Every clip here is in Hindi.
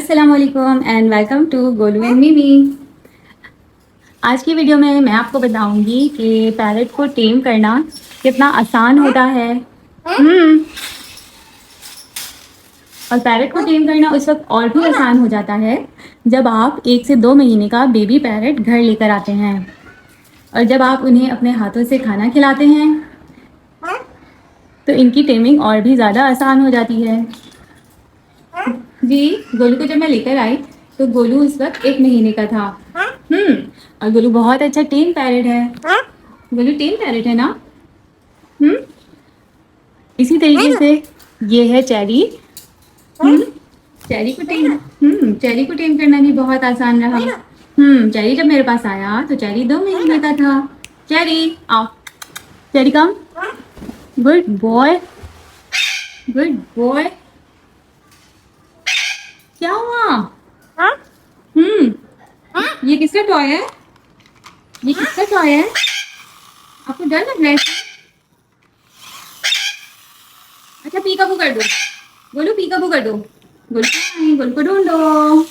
अस्सलाम वालेकुम and welcome to Golu and Mimi. आज की वीडियो में मैं आपको बताऊंगी कि पैरट को टेम करना कितना आसान होता है। और पैरट को टेम करना उस वक्त और भी आसान हो जाता है जब आप 1 से 2 महीने का बेबी पैरट घर लेकर आते हैं और जब आप उन्हें अपने हाथों से खाना खिलाते हैं तो इनकी टेमिंग और भी ज़्यादा आसान हो जाती है। जी, गोलू को जब मैं लेकर आई तो गोलू उस वक्त 1 महीने का था। और गोलू बहुत अच्छा टेम पैरट है। गोलू टेम पैरट है ना। हम्म इसी तरीके से ये है चेरी। चेरी को टेम करना भी बहुत आसान रहा। चेरी जब मेरे पास आया तो चेरी 2 महीने का था। चेरी आओ, Cherry come. Good boy, good boy. क्या हुआ? ये किसका टॉय है? ये किसका टॉय है? आपको डर लग रहा है? अच्छा पीकाबू कर दो। गोलू पीकाबू कर दो। गोलू कहाँ है? गोलू को ढूंढो।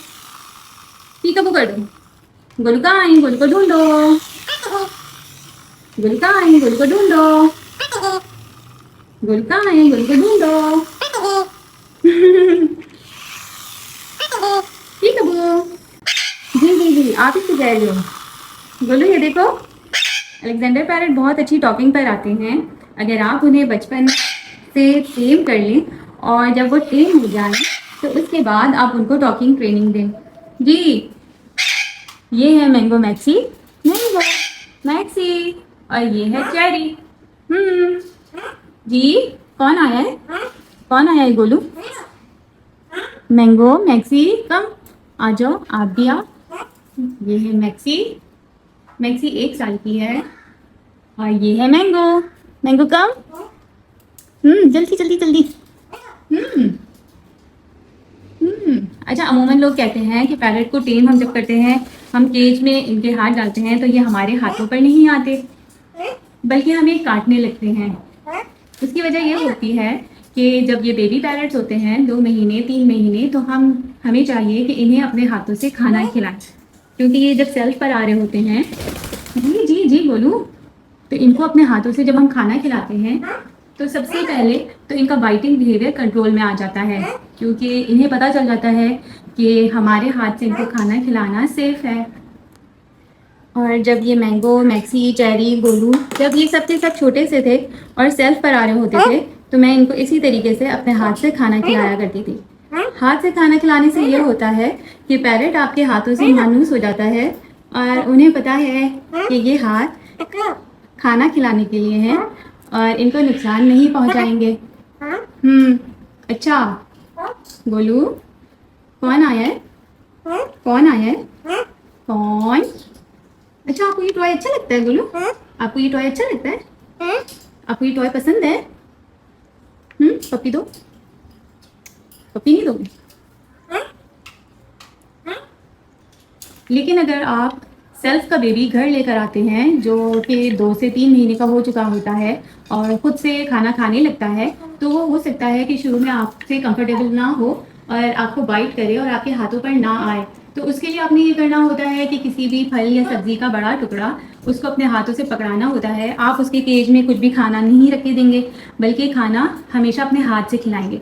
पीकाबू कर दो। गोलू कहाँ है? गोलू को ढूंढो। गोलू कहाँ है? गोलू को ढूंढो। गोलू कहाँ है? गोलू को ढूंढो। पीकाबू। जी जी जी, आप इससे कह रहे हो। गोलू ये देखो, अलेक्जेंडर पैरट बहुत अच्छी टॉकिंग पर आते हैं अगर आप उन्हें बचपन से टेम कर लें और जब वो टेम हो जाए तो उसके बाद आप उनको टॉकिंग ट्रेनिंग दें। जी, ये है मैंगो मैक्सी। Mango maxi. और ये है चेरी। जी, कौन आया है? कौन आया है? गोलू। मैंगो मैक्सी कम, आ जाओ आप भी आओ। ये है मैक्सी। मैक्सी 1 साल की है। और ये है मैंगो। मैंगो कम। जल्दी जल्दी जल्दी। हम्म अच्छा, अमूमन लोग कहते हैं कि पैरट को टेम हम जब करते हैं, हम केज में इनके हाथ डालते हैं तो ये हमारे हाथों पर नहीं आते बल्कि हमें काटने लगते हैं। उसकी वजह ये होती है कि जब ये बेबी पैरट्स होते हैं 2 महीने 3 महीने, तो हमें चाहिए कि इन्हें अपने हाथों से खाना खिलाएं, क्योंकि ये जब सेल्फ पर आ रहे होते हैं। जी जी जी बोलूँ, तो इनको अपने हाथों से जब हम खाना खिलाते हैं तो सबसे पहले तो इनका बाइटिंग बिहेवियर कंट्रोल में आ जाता है, क्योंकि इन्हें पता चल जाता है कि हमारे हाथ से इनको खाना खिलाना सेफ है। और जब ये मैंगो मैक्सी चेरी गोलू जब ये सब के सब छोटे से थे और सेल्फ पर आ रहे होते थे तो मैं इनको इसी तरीके से अपने हाथ से खाना खिलाया करती थी। हाथ से खाना खिलाने से ये होता है कि पैरट आपके हाथों से मायूस हो जाता है और उन्हें पता है कि ये हाथ खाना खिलाने के लिए हैं और इनको नुकसान नहीं पहुंचाएंगे। अच्छा गोलू, कौन आया है? कौन आया है? कौन? अच्छा, आपको ये टॉय अच्छा लगता है गोलू? आपको ये टॉय अच्छा लगता है? आपको ये टॉय पसंद है? पप्पी दो। पप्पी नहीं दोगे? लेकिन अगर आप सेल्फ का बेबी घर लेकर आते हैं जो कि 2 से 3 महीने का हो चुका होता है और खुद से खाना खाने लगता है, तो वो हो सकता है कि शुरू में आपसे कंफर्टेबल ना हो और आपको बाइट करे और आपके हाथों पर ना आए। तो उसके लिए आपने ये करना होता है कि किसी भी फल या सब्जी का बड़ा टुकड़ा उसको अपने हाथों से पकड़ाना होता है। आप उसके केज में कुछ भी खाना नहीं रखे देंगे बल्कि खाना हमेशा अपने हाथ से खिलाएंगे।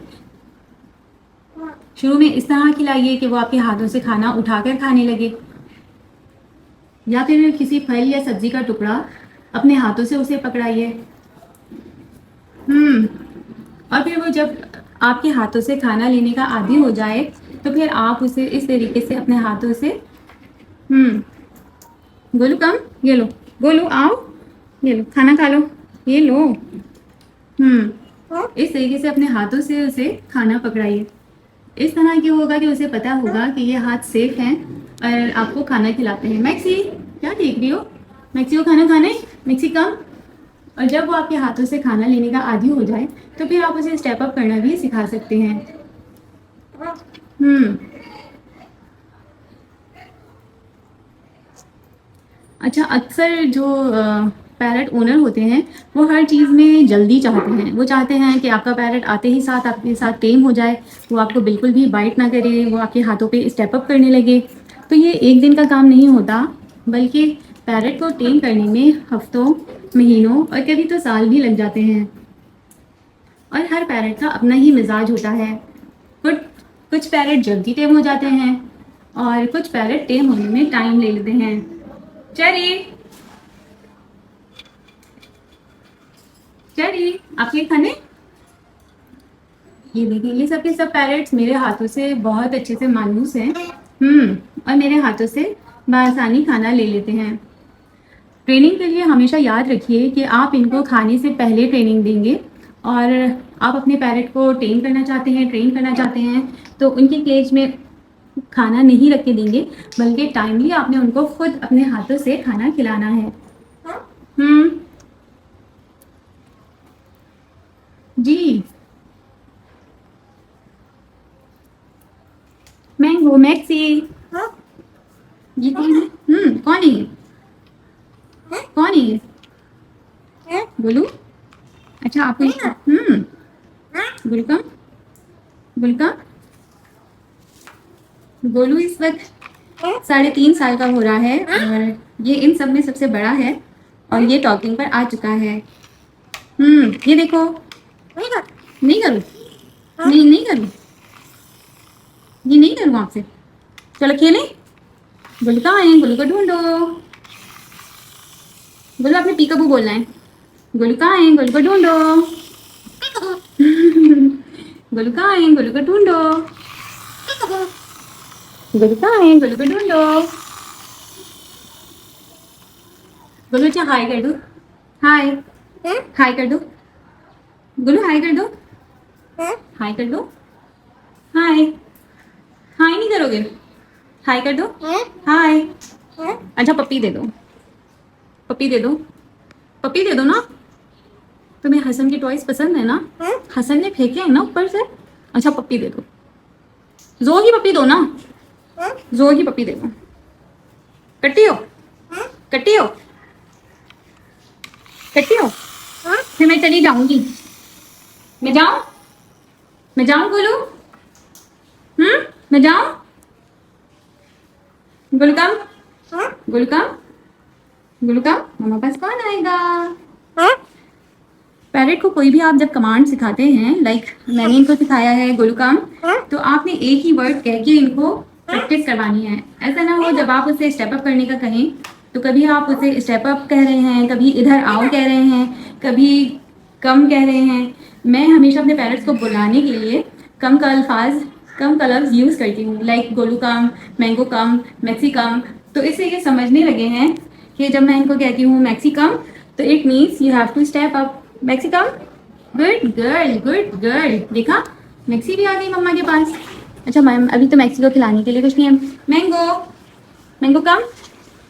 शुरू में इस तरह खिलाइए कि वो आपके हाथों से खाना उठाकर खाने लगे, या फिर किसी फल या सब्जी का टुकड़ा अपने हाथों से उसे पकड़ाइए। और फिर वो जब आपके हाथों से खाना लेने का आदी हो जाए तो फिर आप उसे इस तरीके से अपने हाथों से गोलू कम, ये लो। गोलू आओ, ये लो खाना खा लो, ये लो। इस तरीके से अपने हाथों से उसे खाना पकड़ाइए। इस तरह क्या होगा कि उसे पता होगा कि ये हाथ सेफ हैं और आपको खाना खिलाते हैं। मैक्सी, क्या देख रही हो? मैक्सी को खाना खाना है। मैक्सी कम। और जब वो आपके हाथों से खाना लेने का आदी हो जाए तो फिर आप उसे स्टेप अप करना भी सिखा सकते हैं। अच्छा, अक्सर जो पैरट ओनर होते हैं वो हर चीज़ में जल्दी चाहते हैं। वो चाहते हैं कि आपका पैरट आते ही साथ आपके साथ टेम हो जाए, वो आपको बिल्कुल भी बाइट ना करे, वो आपके हाथों पे स्टेप अप करने लगे। तो ये एक दिन का काम नहीं होता, बल्कि पैरट को टेम करने में हफ्तों, महीनों और कभी तो साल भी लग जाते हैं। और हर पैरट का अपना ही मिजाज होता है। कुछ कुछ पैरट जल्दी टेम हो जाते हैं और कुछ पैरट टेम होने में टाइम ले लेते हैं। चेरी, चेरी, आपके खाने? ये देखिए, ये सब के सब पैरट्स मेरे हाथों से बहुत अच्छे से मानूस हैं। और मेरे हाथों से बासानी खाना ले लेते हैं। ट्रेनिंग के लिए हमेशा याद रखिए कि आप इनको खाने से पहले ट्रेनिंग देंगे। और आप अपने पैरट को ट्रेन करना चाहते हैं तो उनके केज में खाना नहीं रख के देंगे, बल्कि टाइमली आपने उनको खुद अपने हाथों से खाना खिलाना है। जी। मैंगो, मैक्सी, ये कौन है? कौन है ये? कौन है ये? बोलू? अच्छा, आपको गुलकम, गुलकम, गोलू इस वक्त 3.5 साल का हो रहा है और ये इन सब में सबसे बड़ा है और ये टॉकिंग पर आ चुका है। ये देखो, नहीं करूँ, नहीं करूँ, ये नहीं करूँ आपसे। चलो खेलें। गुल्लू कहाँ है? गुल्लू को ढूंढो। गुल्लू, आपने पीकाबू बोलना है। गुल्लू कहाँ है? गुल्लू को ढूंढो। गुल्लू कहाँ है? गुल्लू को ढूंढो। गुल्लू कहाँ है? गुल्लू को ढूंढो। गुल्लू, अच्छा हाय कर दो। हाय, हाय कर दो। गुल्लू, हाय कर दो। हाय कर दो। हाय, हाय नहीं करोगे? हाय कर दो। हाय। अच्छा, पप्पी दे दो, पप्पी दे दो, पप्पी दे दो ना। तुम्हें हसन के टॉयज पसंद है ना? हसन ने फेंके हैं ना ऊपर से। अच्छा, पप्पी दे दो। जो की पप्पी दो ना, जो की पप्पी दे दो। कट्टी हो, कट्टी हो, कट्टी हो। फिर मैं चली जाऊंगी। मैं जाऊं, मैं जाऊं गोलू? मैं जाऊं? गुलकम, गुलकम, गुलकम, मम्मा पास कौन आएगा? पैरट को कोई भी आप जब कमांड सिखाते हैं, लाइक मैंने इनको सिखाया है गुलकम, तो आपने एक ही वर्ड कह के इनको प्रैक्टिस करवानी है। ऐसा ना हो जब आप उसे स्टेप अप करने का कहें तो कभी आप उसे स्टेप अप कह रहे हैं, कभी इधर आओ कह रहे हैं, कभी कम कह रहे हैं। मैं हमेशा अपने पैरट्स को बुलाने के लिए कम का अल्फाज, कम का लफ्ज़ यूज़ करती हूँ, लाइक गोलू कम, मैंगो कम, मैक्सी कम। तो इससे ये समझने लगे हैं कि जब मैं इनको कहती हूँ मैक्सी कम तो it means you have to step up. Maxi come, good girl, good girl. देखा, मैक्सी भी आ गई मम्मा के पास। अच्छा मैम, अभी तो मैक्सी को खिलाने के लिए कुछ नहीं है। मैंगो, मैंगो कम,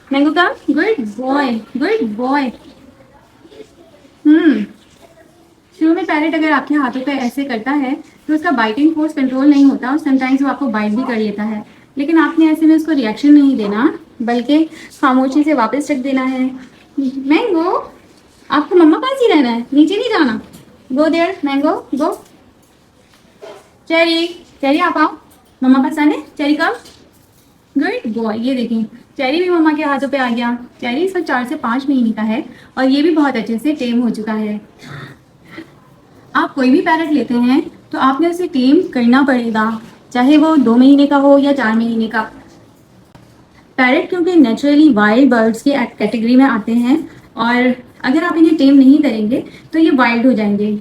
मैंगो कम, गुड बॉय, गुड बॉय। शुरू में पैरेट अगर आपके हाथों पे ऐसे करता है तो उसका बाइटिंग फोर्स कंट्रोल नहीं होता और समटाइम्स वो आपको बाइट भी कर लेता है, लेकिन आपने ऐसे में उसको रिएक्शन नहीं देना, बल्कि खामोशी से वापस रख देना है। मैंगो, आपको मम्मा पास ही रहना है, नीचे नहीं जाना। Go there Mango, go. Cherry, Cherry आप आओ, मम्मा पास आने। Cherry come, good boy. ये देखें, चेरी भी मम्मा के हाथों पे आ गया। चेरी इस वक्त 4 से 5 महीने का है और ये भी बहुत अच्छे से टेम हो चुका है। आप कोई भी पैरट लेते हैं तो आपने उसे टेम करना पड़ेगा, चाहे वो 2 महीने का हो या 4 महीने का। पैरट क्योंकि नेचुरली वाइल्ड बर्ड्स की कैटेगरी में आते हैं और अगर आप इन्हें टेम नहीं करेंगे तो ये वाइल्ड हो जाएंगे।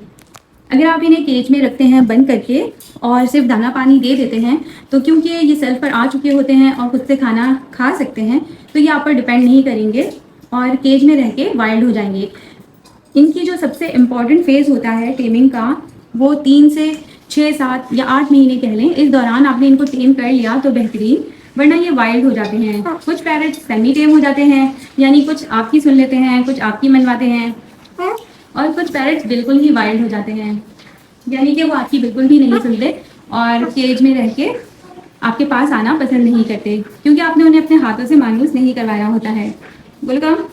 अगर आप इन्हें केज में रखते हैं बंद करके और सिर्फ दाना पानी दे देते हैं तो क्योंकि ये सेल्फ पर आ चुके होते हैं और खुद से खाना खा सकते हैं तो ये आप पर डिपेंड नहीं करेंगे और केज में रह के वाइल्ड हो जाएंगे। इनकी जो सबसे इम्पॉर्टेंट फेज़ होता है टेमिंग का, वो 3 से 6, 7 या 8 महीने कह लें। इस दौरान आपने इनको टेम कर लिया तो बेहतरीन, वरना ये वाइल्ड हो जाते हैं। कुछ पैरट सेमी टेम हो जाते हैं, यानी कुछ आपकी सुन लेते हैं, कुछ आपकी मनवाते हैं, और कुछ पैरट्स बिल्कुल ही वाइल्ड हो जाते हैं, यानी कि वो आपकी बिल्कुल भी नहीं सुनते और केज में रह के आपके पास आना पसंद नहीं करते क्योंकि आपने उन्हें अपने हाथों से मायूस नहीं करवाया होता है। गुलकम,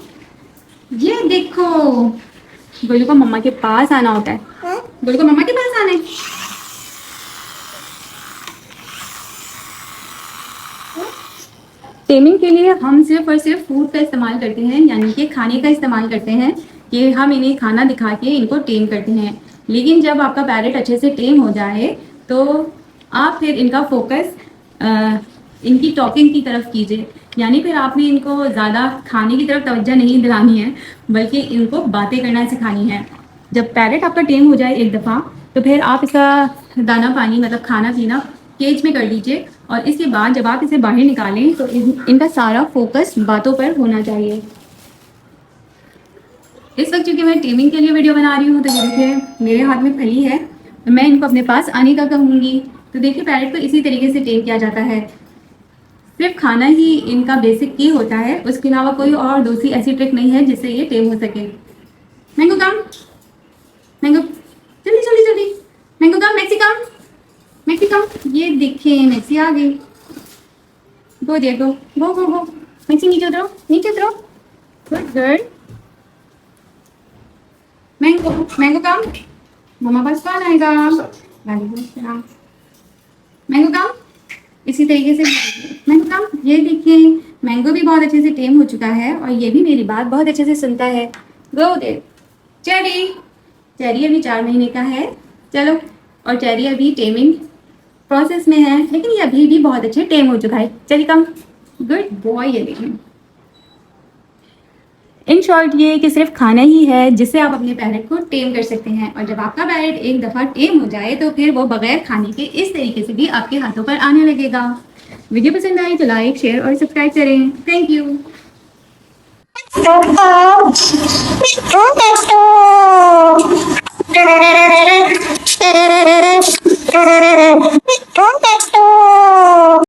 ये देखो, गोलू को मम्मा के पास आना होता है। गोलू को मम्मा के पास आना है। टेमिंग के लिए हम सिर्फ और सिर्फ फूड का इस्तेमाल करते हैं, यानी कि खाने का इस्तेमाल करते हैं कि हम इन्हें खाना दिखा के इनको टेम करते हैं। लेकिन जब आपका पैरेट अच्छे से टेम हो जाए तो आप फिर इनका फोकस इनकी टॉकिंग की तरफ कीजिए, यानी फिर आपने इनको ज़्यादा खाने की तरफ तवज्जो नहीं दिलानी है, बल्कि इनको बातें करना सिखानी है। जब पैरेट आपका टेम हो जाए एक दफ़ा, तो फिर आप इसका दाना पानी मतलब खाना पीना केज में कर लीजिए, और इसके बाद जब आप इसे बाहर निकालें तो इनका सारा फोकस बातों पर होना चाहिए। इस वक्त चूँकि मैं टेमिंग के लिए वीडियो बना रही हूँ, तो ये देखिए मेरे हाथ में फली है, तो मैं इनको अपने पास आने का कहूँगी। तो देखिए पैरेट को इसी तरीके से टेम किया जाता है। सिर्फ खाना ही इनका बेसिक की होता है, उसके अलावा कोई और दूसरी ऐसी ट्रिक नहीं है जिससे ये टेम हो सके। मैंगो कम, मैंगो जल्दी जल्दी जल्दी, मैंगो कम, मैक्सी कम, मैक्सी कम। ये देखिए मैक्सी आ गई। Go there go go go go, maxi नीचे उतरो, नीचे उतरो। Good girl. मैंगो, मैंगो कम, मम्मा पास कौन आएगा? मैंगो कम, इसी तरीके से मैंगो कम। ये देखिए मैंगो भी बहुत अच्छे से टेम हो चुका है, और ये भी मेरी बात बहुत अच्छे से सुनता है। गो दे चेरी, चेरी अभी 4 महीने का है। चलो, और चेरी अभी टेमिंग प्रोसेस में है, लेकिन ये अभी भी बहुत अच्छे टेम हो चुका है। Cherry come, good boy. ये देखिए, इन शॉर्ट ये कि सिर्फ खाना ही है जिससे आप अपने पैरेट को टेम कर सकते हैं, और जब आपका पैरेट एक दफ़ा टेम हो जाए तो फिर वो बगैर खाने के इस तरीके से भी आपके हाथों पर आने लगेगा। वीडियो पसंद आई तो लाइक, शेयर और सब्सक्राइब करें। Thank you.